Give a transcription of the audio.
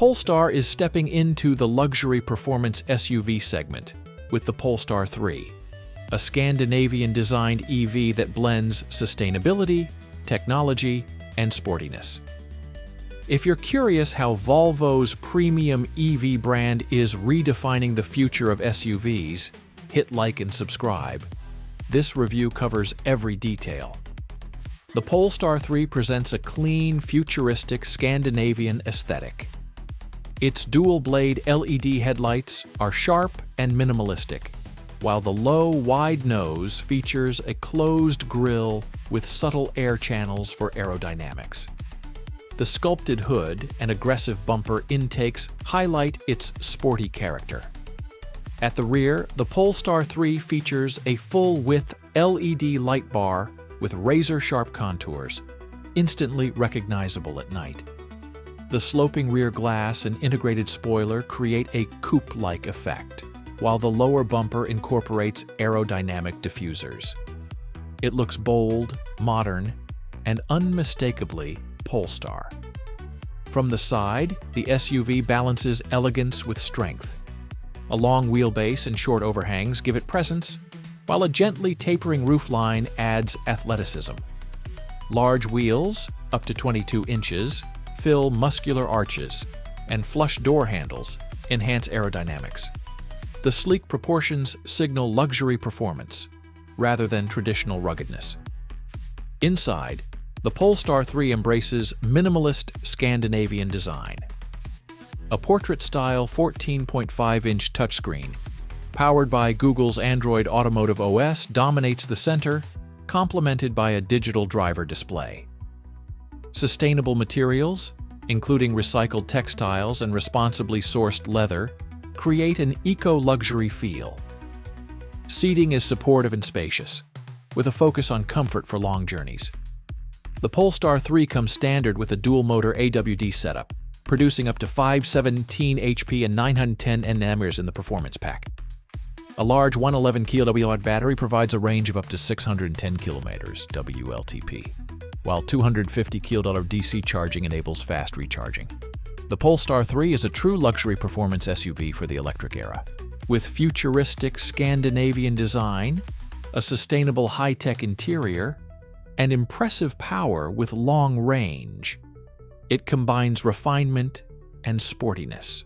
Polestar is stepping into the luxury performance SUV segment with the Polestar 3, a Scandinavian-designed EV that blends sustainability, technology, and sportiness. If you're curious how Volvo's premium EV brand is redefining the future of SUVs, hit like and subscribe. This review covers every detail. The Polestar 3 presents a clean, futuristic Scandinavian aesthetic. Its dual-blade LED headlights are sharp and minimalistic, while the low, wide nose features a closed grille with subtle air channels for aerodynamics. The sculpted hood and aggressive bumper intakes highlight its sporty character. At the rear, the Polestar 3 features a full-width LED light bar with razor-sharp contours, instantly recognizable at night. The sloping rear glass and integrated spoiler create a coupe-like effect, while the lower bumper incorporates aerodynamic diffusers. It looks bold, modern, and unmistakably Polestar. From the side, the SUV balances elegance with strength. A long wheelbase and short overhangs give it presence, while a gently tapering roofline adds athleticism. Large wheels, up to 22 inches, fill muscular arches, and flush door handles enhance aerodynamics. The sleek proportions signal luxury performance, rather than traditional ruggedness. Inside, the Polestar 3 embraces minimalist Scandinavian design. A portrait-style 14.5-inch touchscreen, powered by Google's Android Automotive OS, dominates the center, complemented by a digital driver display. Sustainable materials, including recycled textiles and responsibly sourced leather, create an eco-luxury feel. Seating is supportive and spacious, with a focus on comfort for long journeys. The Polestar 3 comes standard with a dual-motor AWD setup, producing up to 517 HP and 910 Nm in the performance pack. A large 111 kWh battery provides a range of up to 610 km WLTP, while 250 kWh DC charging enables fast recharging. The Polestar 3 is a true luxury performance SUV for the electric era. With futuristic Scandinavian design, a sustainable high-tech interior, and impressive power with long range, it combines refinement and sportiness.